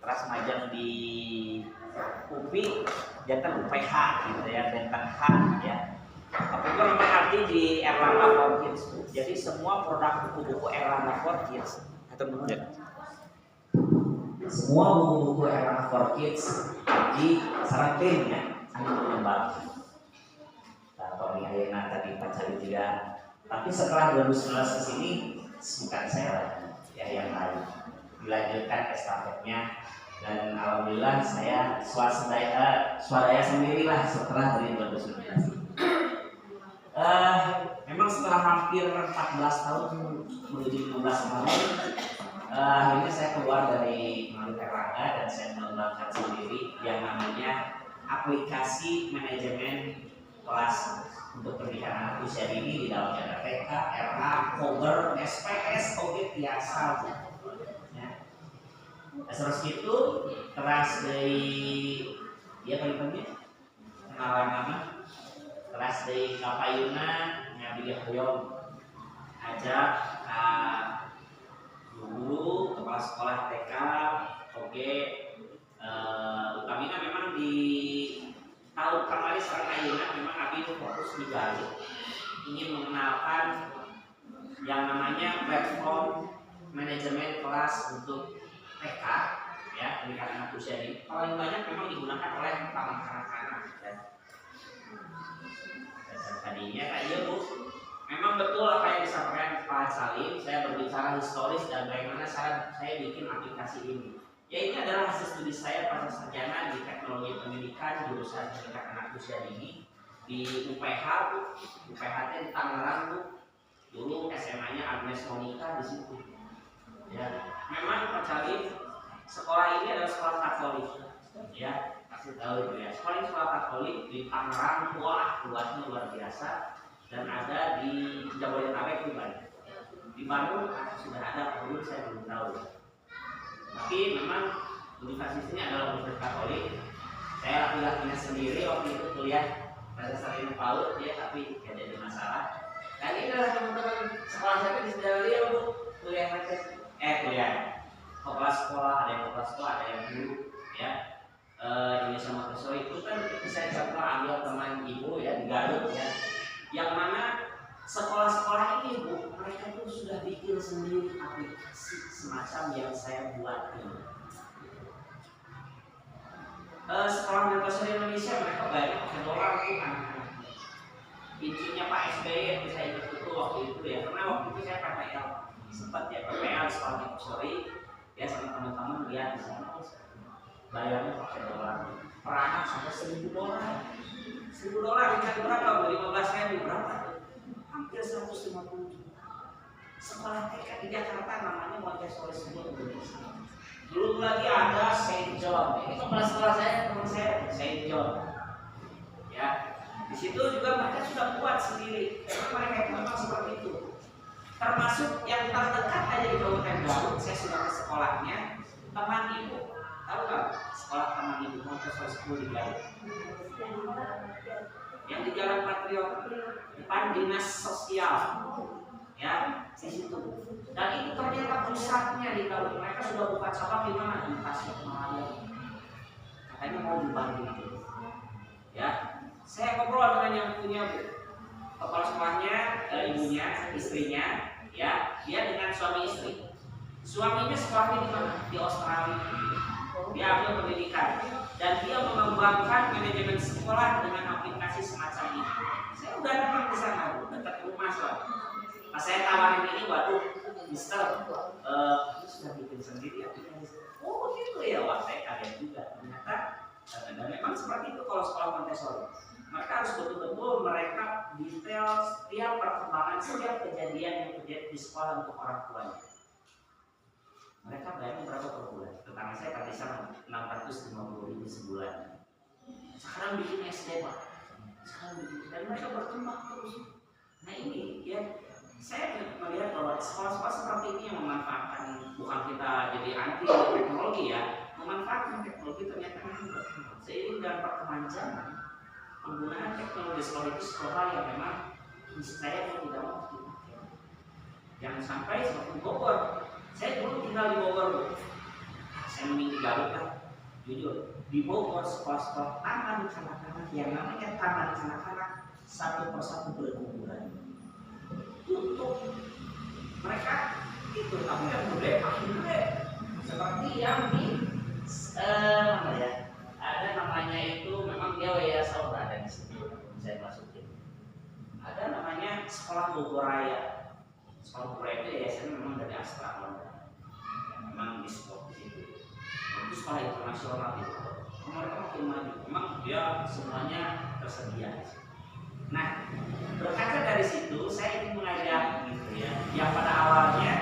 kelas majang di UPI jantan UPH gitu ya, jantan H ya. Tapi itu memang arti di Erlangga for Kids. Jadi semua produk buku-buku Erlangga for Kids atau ya. Semua buku-buku Erlangga for Kids di Saratin ya, anu kembali. Tony Ayana tadi Pak Cali juga. Tapi setelah 2019 ke sini bukan saya lagi ya yang lain. Dilanjutkan estafetnya dan alhamdulillah saya swadaya sendirilah setelah dari 2019. Memang setelah hampir 14 tahun menuju 15 tahun akhirnya saya keluar dari Erlangga dan saya mengembangkan sendiri yang namanya aplikasi manajemen kelas untuk pendidikan anak usia dini di dalamnya ada TK, RA, Kober, SPS, OG, Tiasa. Terus itu kelas dari dia paling penting kenalan nama kelas dari Kapayuna ngambil hoyong ajak guru kepala sekolah TK oke utamina memang di tahun kemarin sekarang Ayuna memang Abi fokus di Bali ingin mengenalkan yang namanya platform manajemen kelas untuk TK ya pendidikan anak usia ini paling banyak memang digunakan oleh taman kanak-kanak dan tadinya kayak Bu memang betul apa yang disampaikan Pak Salim. Saya berbicara historis dan bagaimana saya bikin aplikasi ini ya ini adalah hasil studi saya pada sarjana di teknologi pendidikan jurusan pendidikan anak usia dini di UPH di Tangerang Bu. Dulu SMA-nya Agnes Monica di situ ya memang Pak Cali sekolah ini adalah sekolah Katolik ya pasti tahu itu ya sekolah Katolik di Tangerang luasnya luar biasa dan ada di Jabodetabek juga di Bandung sudah ada dulu saya belum tahu tapi memang universitas ini adalah universitas Katolik saya laki-lakinya sendiri waktu itu kuliah pada saat ini PAUD ya tapi tidak ada masalah dan ini adalah teman-teman sekolah saya di Sedalia Bu kuliah kepala sekolah, ada yang kepala sekolah, ada yang guru ya Indonesia Montessori itu kan saya contoh ambil teman ibu ya di Garut ya yang mana sekolah-sekolah ini Bu mereka itu sudah bikin sendiri aplikasi semacam yang saya buat ini sekolah Montessori Indonesia mereka banyak pakai dolar tuh anak-anak intinya Pak SBY yang saya ikut itu waktu itu ya karena waktu itu saya PPL sempat ya PPL sekolah Montessori ya sama teman-teman lihat di sana bayarnya pakai dolar per anak sampai $1.000 ikan berapa? 15.000 berapa? Hampir 150 juta sekolah TK di Jakarta namanya Montessori School Indonesia dulu lagi ada Saint John ini kepala sekolah saya teman saya Saint John ya di situ juga mereka sudah kuat sendiri karena mereka itu memang seperti itu termasuk yang terdekat aja di Kabupaten Garut saya sudah ke sekolahnya teman ibu tahu nggak sekolah teman ibu Montessori School di Garut yang di Jalan Patriot depan dinas sosial ya di situ dan itu ternyata pusatnya di Garut mereka sudah buka cabang di mana di Tasikmalaya katanya mau dibantu ya saya ngobrol dengan yang punya kepala sekolahnya ibunya istrinya ya dia dengan suami istri suaminya sekolahnya di mana di Australia dia ambil pendidikan dan dia mengembangkan manajemen sekolah dengan aplikasi semacam ini saya udah datang di sana dekat rumah soalnya pas saya tawarin ini waduh Mister ini sudah bikin sendiri aplikasi oh gitu ya wah saya kaget juga ternyata dan memang seperti itu kalau sekolah Montessori mereka harus betul-betul mereka detail setiap perkembangan setiap kejadian yang terjadi di sekolah untuk orang tuanya mereka bayar berapa per bulan tetangga saya tadi sama 650.000 sebulan sekarang bikin SD Pak sekarang bikin dan mereka berkembang terus nah ini ya saya melihat bahwa sekolah-sekolah seperti ini yang memanfaatkan bukan kita jadi anti teknologi ya memanfaatkan teknologi ternyata berkembang seiring dengan perkembangan zaman penggunaan teknologi sekolah itu sekolah yang memang saya tidak mau dipakai jangan sampai seperti Bogor saya dulu tinggal di Bogor saya memiliki Garut kan, jujur di Bogor sekolah-sekolah taman kanak-kanak yang namanya taman kanak-kanak satu persatu berkuburan tutup. Mereka itu tapi yang gede makin gede seperti yang di mana ya, ada namanya itu memang dia yayasan berada di situ saya masukin, ada namanya Sekolah Bogor Raya. Sekolah Bogor Raya itu yayasannya memang dari Astra Honda, memang di sekolah di situ. Itu sekolah internasional itu. Mereka makin maju, memang dia semuanya tersedia. Nah, berkaca dari situ saya ingin mengajak gitu ya. Yang pada awalnya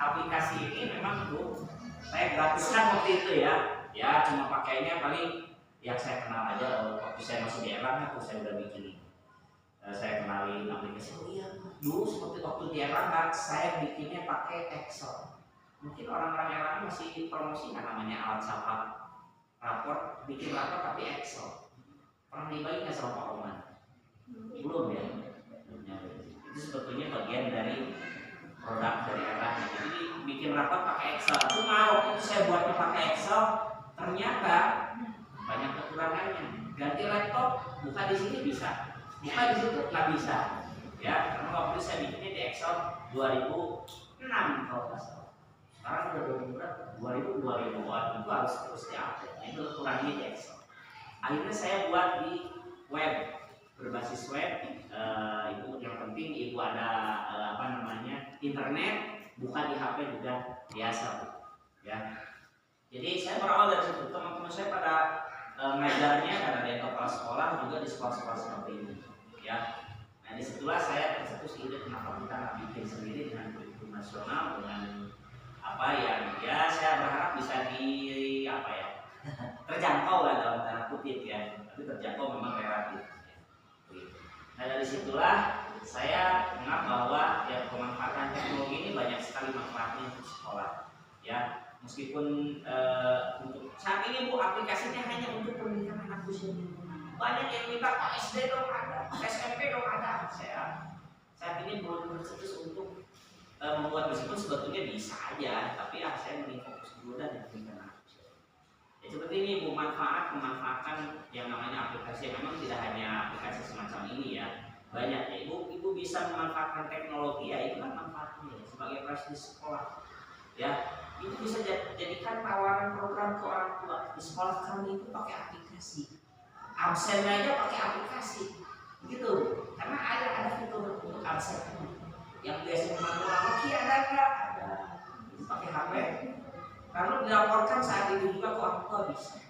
aplikasi ini memang saya gratiskan waktu itu ya. Ya cuma pakainya paling yang saya kenal aja waktu saya masih di Erlang aku saya udah bikin. Saya kenalin aplikasi. Oh iya, dulu seperti waktu di Erlang saya bikinnya pakai Excel. Mungkin orang-orang Erlang masih promosi namanya alat sampah rapor, bikin rapor tapi Excel. Pernah dibagiin nggak sama Pak Oman? Belum ya? Itu sebetulnya bagian dari produk dari Erlang. Jadi bikin rapor pakai Excel. Cuma waktu itu saya buatnya pakai Excel, ternyata banyak kekurangannya. Ganti laptop, buka di sini bisa, buka di situ nggak bisa. Ya, karena waktu itu saya bikinnya di Excel 2006 kalau nggak salah. Sekarang udah 2000-an itu harus terus diupdate. Nah, itu kurangnya di Excel. Akhirnya saya buat di web, berbasis web. Itu yang penting ibu ada internet, buka di HP juga biasa, ya. Jadi saya berawal dari situ. Teman-teman saya pada ngajarnya karena ada kepala sekolah juga di sekolah-sekolah seperti ini, ya. Nah disitulah saya tercetus ide kenapa kita nggak bikin sendiri dengan kurikulum nasional dengan apa yang ya saya berharap bisa terjangkau lah dalam tanda kutip ya, tapi terjangkau memang relatif. Nah dari situlah saya menganggap bahwa ya pemanfaatan teknologi ini banyak sekali manfaatnya untuk sekolah, ya. Meskipun untuk saat ini Bu aplikasinya hanya untuk pendidikan anak usia dini. Banyak yang minta Pak SD dong ada, SMP dong ada. Saya saat ini belum tercetus untuk membuat, meskipun sebetulnya bisa aja, tapi saya ingin fokus dulu dan pendidikan anak usia. Ya seperti ini Bu, memanfaatkan yang namanya aplikasi. Memang tidak hanya aplikasi semacam ini ya, banyak ya. Ibu bisa memanfaatkan teknologi ya, itu kan manfaatnya ya, sebagai presiden sekolah ya. Itu bisa jadikan tawaran program ke orang tua. Di sekolah kami itu pakai aplikasi, absen aja pakai aplikasi gitu, karena ada fitur untuk absen yang biasanya manual ada nggak ada, pakai HP. Kalau dilaporkan saat itu juga ke orang tua bisa,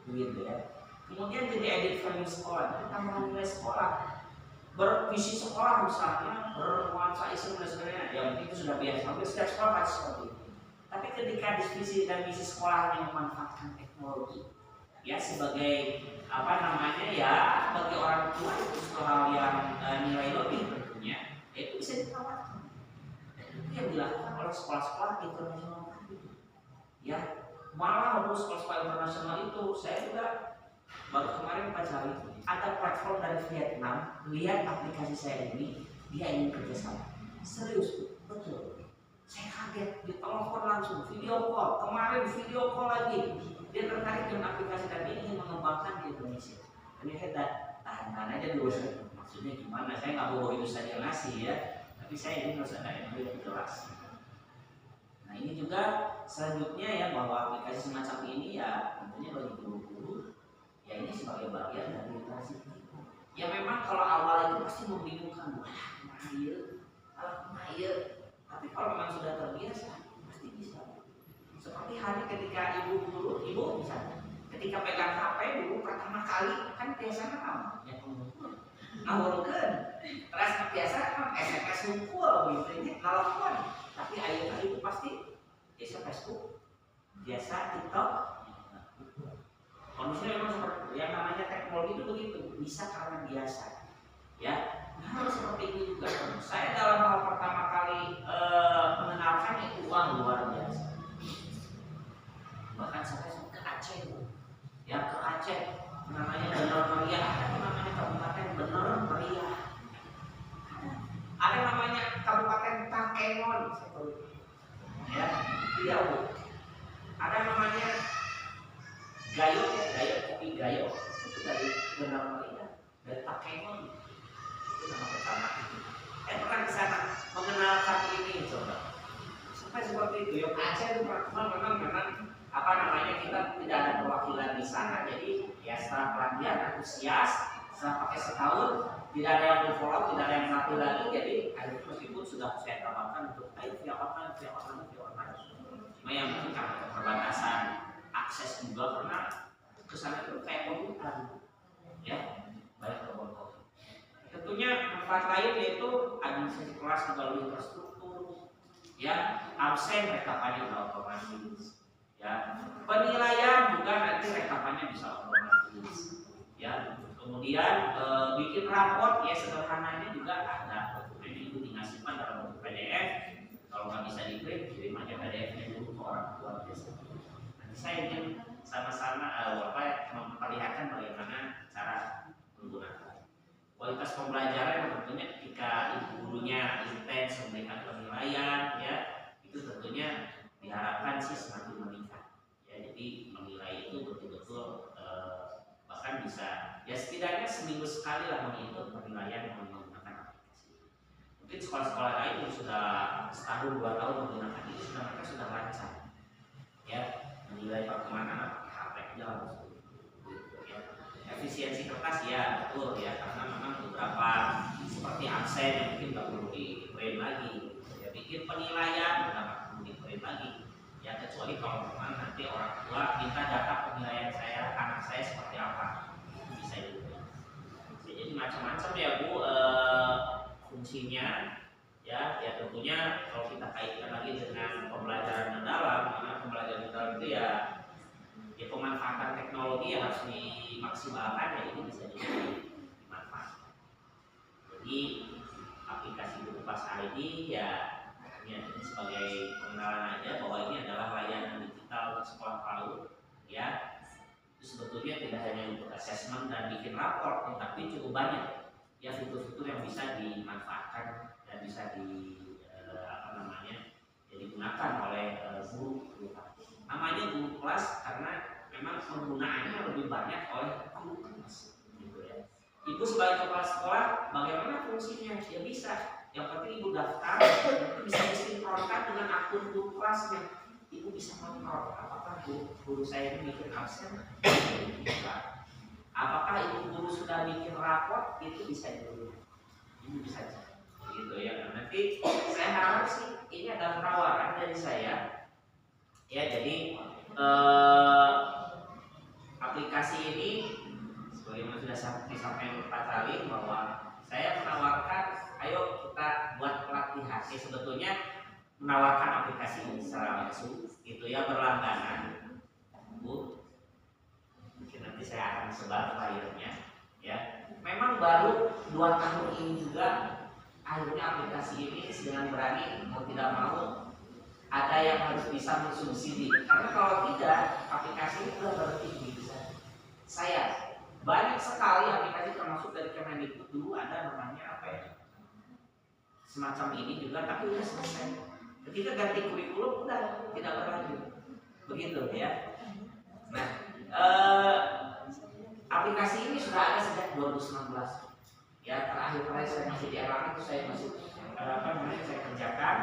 begitu ya. Kemudian jadi edit value sekolah, tambahan nilai sekolah, bervisi sekolah misalnya, bernuansa Islam dan sebagainya. Yang itu sudah biasa, hampir setiap sekolah pasti seperti itu. Tapi ketika visi dan misi sekolah yang memanfaatkan teknologi, ya sebagai ya bagi orang tua itu suatu hal yang nilai lebih tentunya, itu bisa ditawarkan. Itu yang dilakukan oleh sekolah-sekolah internasional tadi. Ya, malah untuk sekolah-sekolah internasional itu saya juga baru kemarin cari ada platform dari Vietnam, lihat aplikasi saya ini, dia ingin kerjasama. Serius, betul. Saya kaget, ditelepon langsung, video call. Kemarin video call lagi. Dia tertarik dengan aplikasi dan ingin mengembangkan di Indonesia. Ini hebat. Tahan aja dulu. Maksudnya gimana? Saya nggak bawa itu saja ngasih ya. Tapi saya ingin harus ada yang lebih jelas. Nah ini juga selanjutnya ya, bahwa aplikasi semacam ini ya tentunya bagi guru-guru ya ini sebagai bagian dari literasi kita. Ya memang kalau awal itu pasti membingungkan. Tapi kalau memang sudah terbiasa pasti bisa. Seperti hari ketika ibu bisa ketika pegang HP dulu pertama kali kan biasanya ya ngawurkeun terus biasa kan SMS hungkul gitu ini telepon, tapi ayeuna itu pasti SMS biasa TikTok. Kondisinya memang seperti yang namanya teknologi itu begitu, bisa karena biasa ya. Harus seperti itu juga. Saya dalam hal pertama kali mengenalkan itu uang luar biasa. Bahkan sampai ke Aceh, ya ke Aceh, namanya Bener Meriah, ada namanya Kabupaten Bener Meriah, ada namanya Kabupaten Takengon, ya, Riau, ada namanya antusias. Setelah pakai setahun tidak ada yang follow, tidak ada yang melatih lagi, jadi akhirnya meskipun sudah saya tambahkan untuk via online. Cuma yang mungkin karena keterbatasan akses juga karena kesana itu kayak komputer, ya banyak robot. Tentunya manfaat lain yaitu administrasi kelas juga lebih terstruktur, ya absen rekapannya udah otomatis, ya penilaian juga nanti rekapannya bisa otomatis, ya kemudian bikin raport ya sederhananya juga ada dokumen itu dihasilkan dalam bentuk PDF. Kalau nggak bisa di-print, kirim aja PDF-nya dulu ke orang tua biasa. Nanti saya ingin sama-sama memperlihatkan bagaimana cara menggunakan. Kualitas pembelajaran tentunya ketika ibu gurunya intens memberikan penilaian, ya itu tentunya diharapkan sih semakin meningkat. Ya, jadi menilai itu betul-betul bahkan bisa ya setidaknya seminggu sekali lah menghitung penilaian menggunakan aplikasi. Mungkin sekolah-sekolah lain yang sudah setahun 2 tahun menggunakan itu mereka sudah lancar, ya menilai perkembangan anak pakai HP aja harus. Efisiensi kertas ya betul ya, karena memang beberapa seperti absen yang mungkin nggak perlu di print lagi, ya bikin penilaian nggak perlu di print lagi, ya kecuali kalau memang nanti orang tua minta data penilaian saya anak saya seperti apa, itu bisa juga. Jadi macam-macam ya Bu fungsinya, ya tentunya kalau kita kaitkan lagi dengan pembelajaran mendalam, karena pembelajaran mendalam itu ya pemanfaatan teknologi yang harus dimaksimalkan, ya ini bisa dimanfaatkan. Jadi aplikasi Bukupas ID ya ini sebagai pengenalan aja bahwa ini adalah layanan digital untuk sekolah PAUD, ya itu sebetulnya tidak hanya untuk asesmen dan bikin rapor, tetapi cukup banyak ya fitur-fitur yang bisa dimanfaatkan dan bisa digunakan oleh guru. Namanya guru kelas karena memang penggunaannya lebih banyak oleh guru kelas, gitu ya. Ibu sebagai kepala sekolah, bagaimana fungsinya? Ya bisa. Yang penting ibu daftar, itu bisa disinkronkan dengan akun guru kelasnya. Ibu bisa monitor apakah guru saya ini bikin absen, apakah ibu guru sudah bikin raport, itu bisa dulu. Ibu bisa cek, gitu ya. Nanti saya harap sih ini adalah tawaran dari saya. Ya, jadi aplikasi ini sebagaimana sudah disampaikan Pak Salim bahwa saya menawarkan, ayo kita buat pelatihan. Sebetulnya menawarkan aplikasi ini secara langsung, gitu ya, berlangganan, Bu. Mungkin nanti saya akan sebar flyernya, ya. Memang baru 2 tahun ini juga akhirnya aplikasi ini dengan berani mau tidak mau ada yang harus bisa mensubsidi, karena kalau tidak aplikasi itu sudah berhenti bisa. Saya banyak sekali aplikasi termasuk dari Kemendikbud dulu ada namanya apa ya, semacam ini juga, tapi udah selesai. Ketika ganti kurikulum udah tidak berlanjut, begitu ya. Nah aplikasi ini sudah ada sejak 2019. Ya terakhir saya masih di Erlangan itu saya masih saya kerjakan.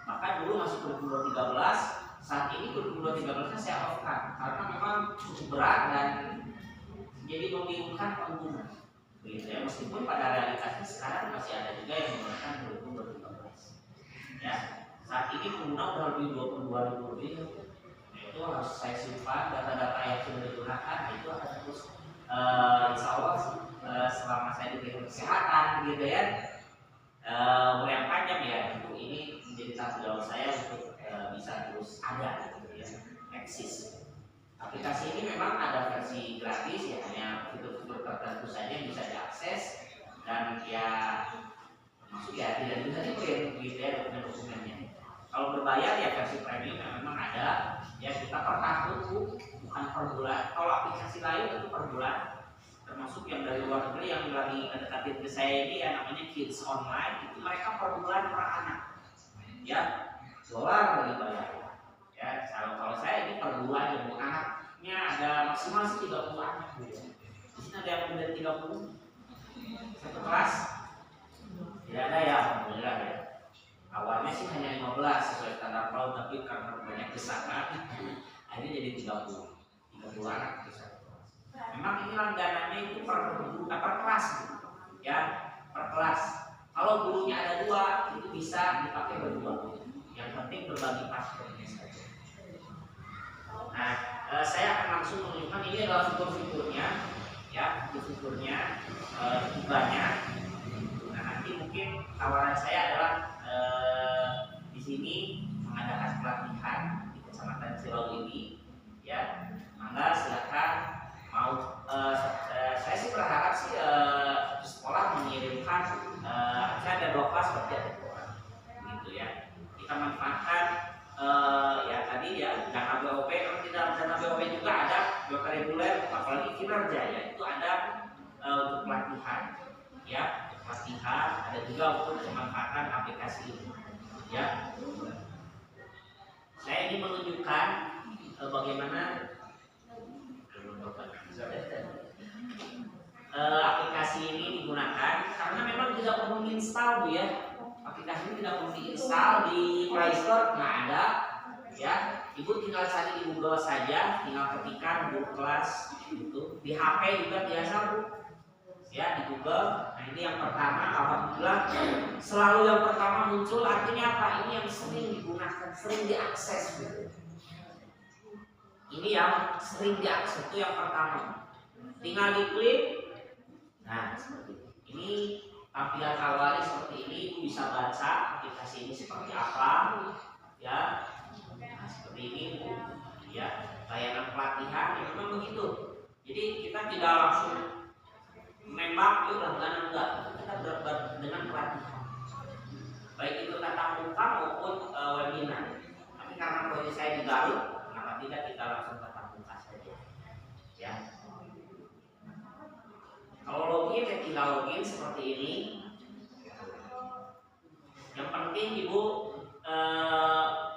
Maka dulu masih kurikulum 2013, saat ini kurikulum 2013 saya off-kan karena memang cukup berat dan jadi membingungkan pengguna. Begitu ya, meskipun pada realitasnya sekarang masih ada juga yang menggunakan kurikulum 2013. Ya, saat ini pengguna sudah lebih 22.000 lebih. Nah, itu harus saya simpan data-data yang sudah digunakan, itu akan terus insya Allah selama saya diberi kesehatan, gitu ya. Umur yang panjang ya, tentu ini menjadi tanggung jawab saya untuk bisa terus ada, gitu ya, eksis. Aplikasi ini memang ada versi gratis ya, hanya fitur-fitur tertentu saja yang bisa diakses dan ya termasuk ya tidak bisa di-print, gitu ya, dokumen-dokumennya. Kalau berbayar ya versi premium yang memang ada, ya kita per tahun bukan per bulan. Kalau aplikasi lain itu per bulan. Termasuk yang dari luar negeri yang lagi mendekatin ke saya ini ya namanya Kids Online, itu mereka per bulan per anak, ya dolar dibayar. Ya kalau saya ini per bulan ya, anaknya ada maksimal sih 30 anak, gitu. Di sini ada yang lebih dari 30 satu kelas, tidak ada ya, alhamdulillah ya. Awalnya sih hanya 15 sesuai standar PAUD, tapi karena banyak desakan akhirnya jadi 30 anak di satu kelas. Memang ini langganannya itu per kelas, ya, per kelas. Kalau gurunya ada 2, itu bisa dipakai berdua. Yang penting berbagi passwordnya saja. Nah, saya akan langsung menunjukkan ini adalah fitur-fiturnya, ya, fitur-fiturnya, banyak. Nah, nanti mungkin tawaran saya adalah di sini mengadakan pelatihan di Kecamatan Cilau ini, ya. Maka silakan mau. Saya sih berharap sih sekolah mengirimkan ada doka seperti ada doa, gitu ya. Kita manfaatkan ya tadi ya dana BOP. Kalau tidak dana BOP juga ada BOP reguler, apalagi kinerja ya itu ada untuk pelatihan, ya pelatihan. Ada juga untuk pemanfaatan aplikasi ini, ya. Saya ingin menunjukkan bagaimana aplikasi ini digunakan, karena memang tidak perlu install, Bu, ya. Aplikasi ini tidak perlu diinstal di Play Store, nggak ada, ya. Ibu tinggal cari di Google saja, tinggal ketikkan Google Class itu. Di HP juga biasa, Bu, ya, di Google. Nah, ini yang pertama, alhamdulillah selalu yang pertama muncul. Artinya apa? Ini yang sering digunakan, sering diakses, Bu. Ini yang sering diakses, itu yang pertama. Tinggal diklik. Nah, seperti ini. Ini tampilan awalnya seperti ini. Ibu bisa baca aplikasi ini seperti apa, ya. Nah, seperti ini, Bu, ya. Layanan pelatihan ya memang begitu. Jadi kita tidak langsung menembak, yuk langganan, enggak. Kita dengan pelatihan, baik itu tatap muka maupun webinar. Tapi karena proyek saya di Garut, kenapa tidak kita langsung tatap muka saja, ya. Kalau login ya tinggal login seperti ini. Yang penting Ibu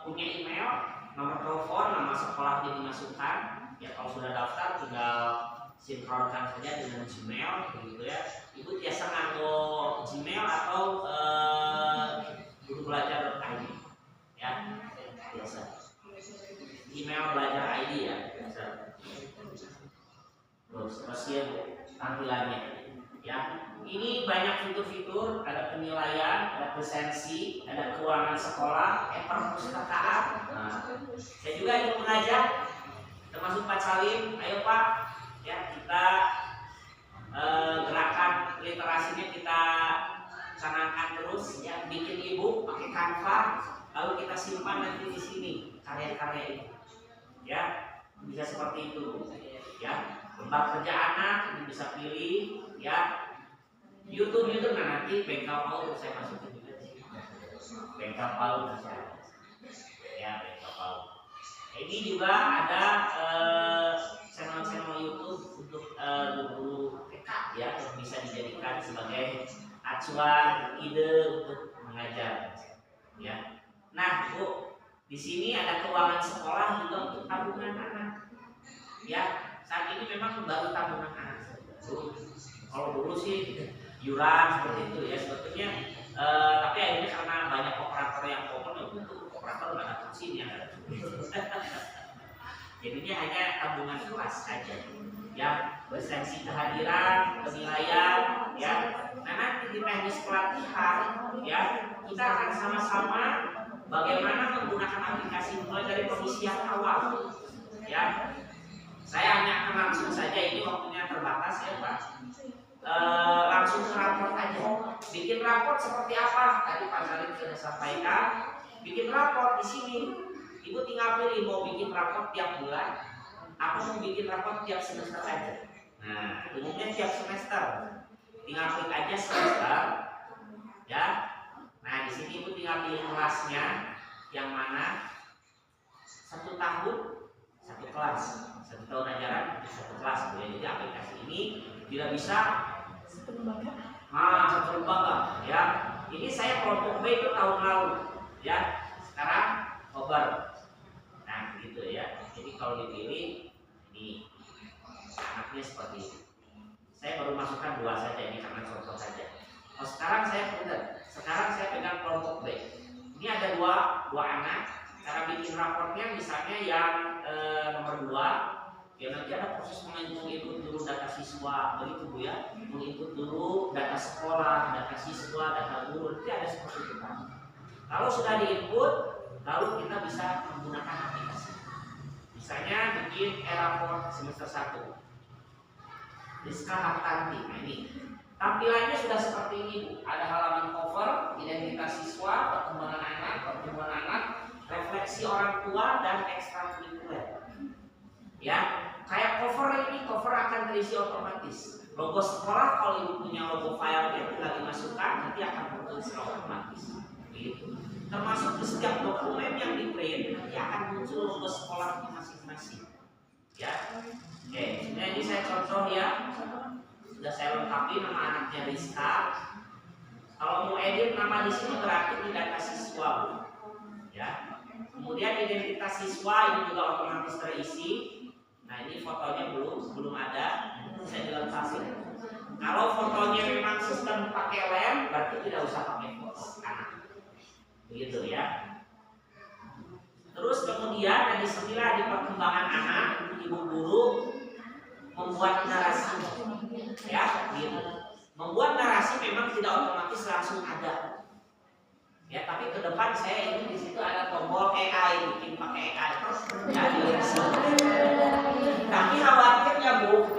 punya email, nomor telepon, nama sekolah yang dimasukkan. Ya kalau sudah daftar tinggal sinkronkan saja dengan Gmail, gitu ya. Ibu biasa nganggo Gmail atau gurubelajar.id, ya biasa. Email belajar ID ya biasa. Terus ya Bu, tampilannya, ya. Ini banyak fitur-fitur, ada penilaian, ada presensi, ada keuangan sekolah, perpustakaan. Nah, saya juga ingin mengajak, termasuk Pak Salim, ayo Pak, ya kita gerakan literasinya kita canangkan terus, ya, bikin Ibu pakai Canva, lalu kita simpan nanti di sini karya-karya itu, ya, bisa seperti itu, ya. Lembar kerja anak ini bisa pilih, ya. YouTube, nah nanti bengkel paut saya masukin juga di sini. Bengkel paut bisa, ya, bengkel paut. Ini juga ada channel-channel YouTube untuk guru TK, ya, yang bisa dijadikan sebagai acuan ide untuk mengajar, ya. Nah, Bu, di sini ada keuangan sekolah juga untuk tabungan anak, ya. Saat ini memang baru tabungan anak saja. Kalau dulu sih iuran seperti itu, ya, sebetulnya. Tapi akhirnya karena banyak operator yang kopen, untuk operator nggak ada fungsinya. Jadinya hanya tabungan kelas saja, ya. Presensi kehadiran, penilaian, ya. Nah nanti di teknis pelatihan, ya, kita akan sama-sama bagaimana menggunakan aplikasi mulai dari pengisian awal, ya. Saya hanya akan langsung saja, ini waktunya terbatas ya Pak. Langsung ke raport aja. Bikin raport seperti apa? Tadi Pak Salim sudah sampaikan. Bikin raport di sini. Ibu tinggal pilih mau bikin raport tiap bulan, atau mau bikin raport tiap semester aja. Nah, umumnya tiap semester. Tinggal klik aja semester, ya. Nah, di sini Ibu tinggal pilih kelasnya yang mana. 1 tahun 1 kelas. 1 tahun ajaran 1 kelas, ya. Jadi aplikasi ini tidak bisa satu lembaga, ya. Ini saya kelompok B itu tahun lalu, ya. Sekarang over. Nah, gitu ya. Jadi kalau dipilih ini anaknya seperti ini. Saya baru masukkan 2 saja ini karena contoh saja. Oh, sekarang saya pegang kelompok B. Ini ada dua anak. Cara bikin raportnya misalnya yang nomor 2 Ya nanti ada proses menginput dulu data siswa, begitu Bu ya, menginput dulu data sekolah, data siswa, data guru, nanti ada seperti itu kan. Kalau sudah diinput, lalu kita bisa menggunakan aplikasi. Misalnya bikin e-raport semester 1. Rizka Haktanti, nah ini tampilannya sudah seperti ini Bu. Ada halaman cover, identitas siswa, perkembangan anak, refleksi orang tua, dan ekstrakurikuler. Ya, kayak cover ini, cover akan terisi otomatis. Logo sekolah kalau ibu punya logo filenya tinggal dimasukkan, nanti akan muncul secara otomatis. Begitu. Termasuk di setiap dokumen yang di print nanti akan muncul logo sekolah masing-masing. Ya, oke. Nah ini saya contoh ya. Sudah saya lengkapi nama anaknya Rizka. Kalau mau edit nama di sini berarti di data siswa, ya. Kemudian identitas siswa ini juga otomatis terisi. Nah ini fotonya belum ada, saya dilengkapi. Kalau fotonya memang sistem pakai lem, berarti tidak usah pakai foto anak. Begitu ya. Terus kemudian yang disinilah di perkembangan anak, ibu guru membuat narasi, ya, gitu. Membuat narasi memang tidak otomatis langsung ada. Ya, tapi ke depan saya ini di situ ada tombol AI, bikin pakai AI. Ya, tapi khawatirnya Bu,